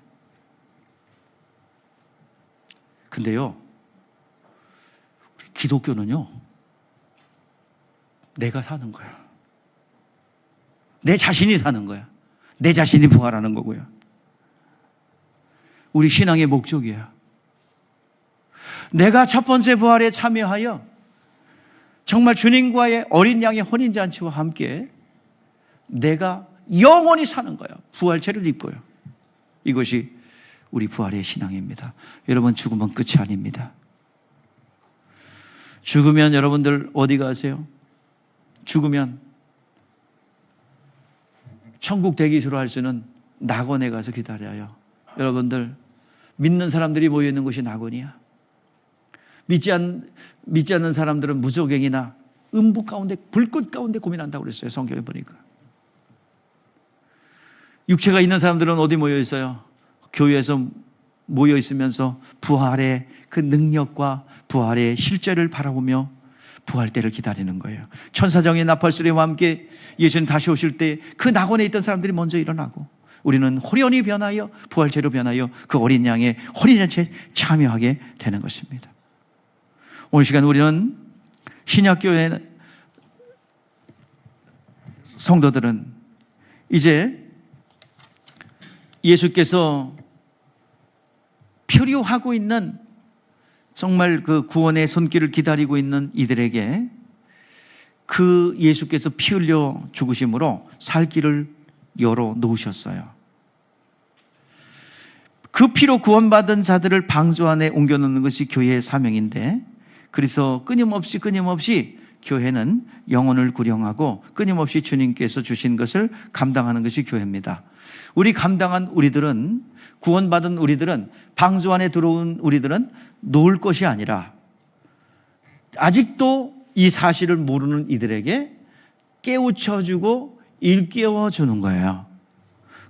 근데요, 기독교는요, 내가 사는 거야. 내 자신이 사는 거야. 내 자신이 부활하는 거고요. 우리 신앙의 목적이에요. 내가 첫 번째 부활에 참여하여 정말 주님과의 어린 양의 혼인잔치와 함께 내가 영원히 사는 거예요. 부활체를 입고요. 이것이 우리 부활의 신앙입니다. 여러분, 죽으면 끝이 아닙니다. 죽으면 여러분들 어디 가세요? 죽으면 천국 대기소로 할 수는 낙원에 가서 기다려요. 여러분들, 믿는 사람들이 모여있는 곳이 낙원이야. 믿지 않는 사람들은 무저갱이나 음부 가운데, 불꽃 가운데 고민한다고 그랬어요. 성경에 보니까. 육체가 있는 사람들은 어디 모여 있어요? 교회에서 모여 있으면서 부활의 그 능력과 부활의 실제를 바라보며 부활 때를 기다리는 거예요. 천사장의 나팔 소리와 함께 예수님 다시 오실 때 그 낙원에 있던 사람들이 먼저 일어나고, 우리는 호련히 변하여 부활체로 변하여 그 어린 양의 혼인잔치에 참여하게 되는 것입니다. 오늘 시간 우리는 신약교회 성도들은 이제 예수께서 표류하고 있는, 정말 그 구원의 손길을 기다리고 있는 이들에게 그 예수께서 피 흘려 죽으심으로 살 길을 열어 놓으셨어요. 그 피로 구원받은 자들을 방주 안에 옮겨놓는 것이 교회의 사명인데, 그래서 끊임없이 교회는 영혼을 구령하고 끊임없이 주님께서 주신 것을 감당하는 것이 교회입니다. 우리 감당한 우리들은, 구원받은 우리들은, 방주 안에 들어온 우리들은 놓을 것이 아니라 아직도 이 사실을 모르는 이들에게 깨우쳐주고 일깨워주는 거예요.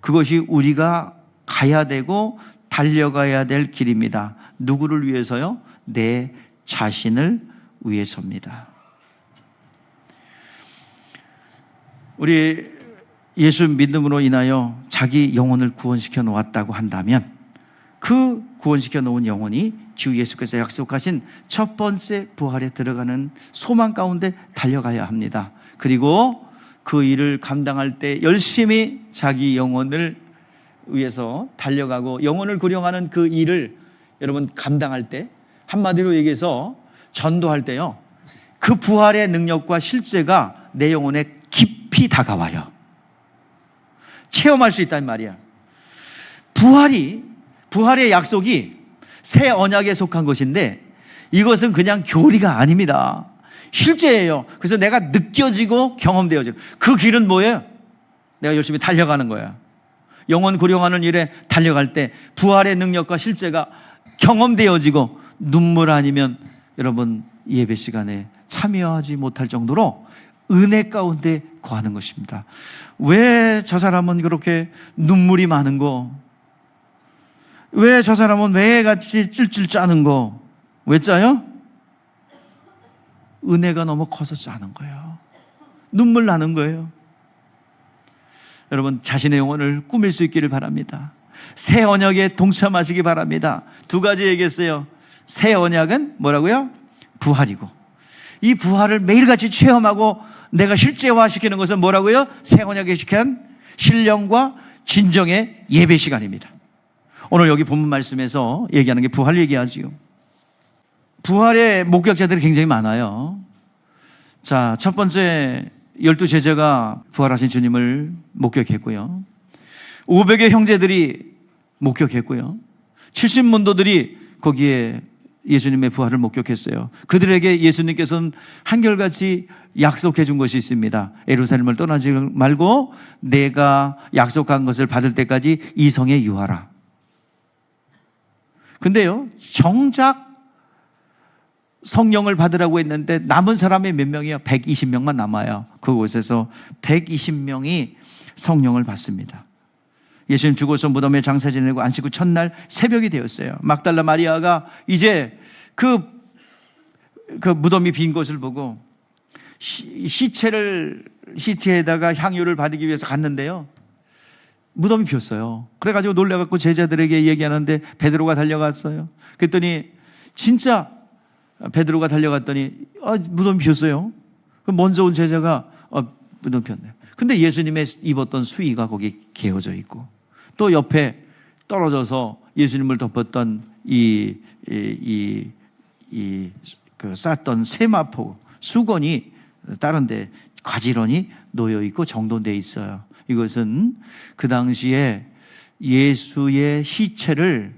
그것이 우리가 가야 되고 달려가야 될 길입니다. 누구를 위해서요? 내 자신을 위해서입니다. 우리 예수 믿음으로 인하여 자기 영혼을 구원시켜 놓았다고 한다면 그 구원시켜 놓은 영혼이 주 예수께서 약속하신 첫 번째 부활에 들어가는 소망 가운데 달려가야 합니다. 그리고 그 일을 감당할 때 열심히 자기 영혼을 위해서 달려가고 영혼을 구령하는 그 일을 여러분 감당할 때, 한마디로 얘기해서 전도할 때요, 그 부활의 능력과 실제가 내 영혼에 깊이 다가와요. 체험할 수 있단 말이야. 부활의 약속이 새 언약에 속한 것인데 이것은 그냥 교리가 아닙니다. 실제예요. 그래서 내가 느껴지고 경험되어지는 그 길은 뭐예요? 내가 열심히 달려가는 거야. 영혼 구령하는 일에 달려갈 때 부활의 능력과 실제가 경험되어지고 눈물 아니면 여러분 예배 시간에 참여하지 못할 정도로 은혜 가운데 거하는 것입니다. 왜 저 사람은 그렇게 눈물이 많은 거? 왜 저 사람은 매같이 찔찔 짜는 거? 왜 짜요? 은혜가 너무 커서 짜는 거예요. 눈물 나는 거예요. 여러분, 자신의 영혼을 꾸밀 수 있기를 바랍니다. 새 언약에 동참하시기 바랍니다. 두 가지 얘기했어요. 새 언약은 뭐라고요? 부활이고, 이 부활을 매일같이 체험하고 내가 실제화시키는 것은 뭐라고요? 새 언약에 시킨 신령과 진정의 예배 시간입니다. 오늘 여기 본문 말씀에서 얘기하는 게 부활 얘기하지요. 부활의 목격자들이 굉장히 많아요. 자, 첫 번째 12제자가 부활하신 주님을 목격했고요. 500의 형제들이 목격했고요. 70문도들이 거기에 예수님의 부활을 목격했어요. 그들에게 예수님께서는 한결같이 약속해 준 것이 있습니다. 예루살렘을 떠나지 말고 내가 약속한 것을 받을 때까지 이 성에 유하라. 근데요, 정작 성령을 받으라고 했는데 남은 사람이 몇 명이요? 120명만 남아요. 그곳에서 120명이 성령을 받습니다. 예수님 죽어서 무덤에 장사 지내고 안식 후 첫날 새벽이 되었어요. 막달라 마리아가 이제 그 무덤이 빈 것을 보고 시체에다가 향유를 받기 위해서 갔는데요, 무덤이 비었어요. 그래가지고 놀래갖고 제자들에게 얘기하는데 베드로가 달려갔어요. 그랬더니 진짜 베드로가 달려갔더니 무덤이 비었어요. 먼저 온 제자가 무덤 비었네. 근데 예수님의 입었던 수의가 거기 개어져 있고 또 옆에 떨어져서 예수님을 덮었던 이 쌌던 세마포 수건이 다른데 가지런히 놓여 있고 정돈되어 있어요. 이것은 그 당시에 예수의 시체를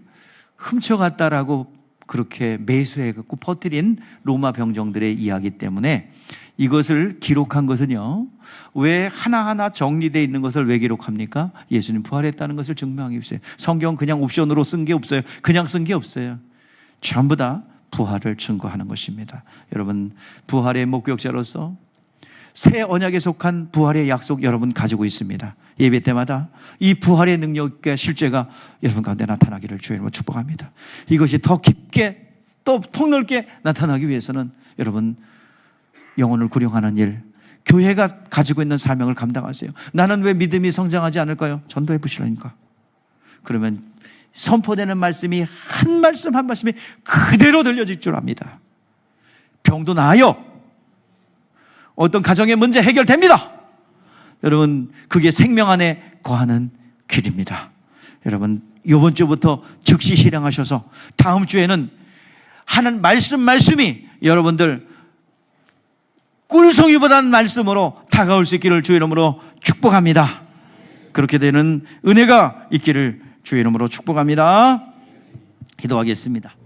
훔쳐갔다라고 그렇게 매수해갖고 퍼뜨린 로마 병정들의 이야기 때문에 이것을 기록한 것은요, 왜 하나하나 정리되어 있는 것을 왜 기록합니까? 예수님 부활했다는 것을 증명하기 위해서. 성경 그냥 옵션으로 쓴 게 없어요. 그냥 쓴 게 없어요. 전부 다 부활을 증거하는 것입니다. 여러분, 부활의 목격자로서 새 언약에 속한 부활의 약속 여러분 가지고 있습니다. 예배 때마다 이 부활의 능력과 실제가 여러분 가운데 나타나기를 주의 이름으로 축복합니다. 이것이 더 깊게 또 폭넓게 나타나기 위해서는 여러분 영혼을 구령하는 일, 교회가 가지고 있는 사명을 감당하세요. 나는 왜 믿음이 성장하지 않을까요? 전도해 보시라니까. 그러면 선포되는 말씀이 한 말씀 한 말씀이 그대로 들려질 줄 압니다. 병도 나아요. 어떤 가정의 문제 해결됩니다. 여러분, 그게 생명 안에 거하는 길입니다. 여러분, 이번 주부터 즉시 실행하셔서 다음 주에는 하는 말씀이 여러분들 꿀송이보다는 말씀으로 다가올 수 있기를 주의 이름으로 축복합니다. 그렇게 되는 은혜가 있기를 주의 이름으로 축복합니다. 기도하겠습니다.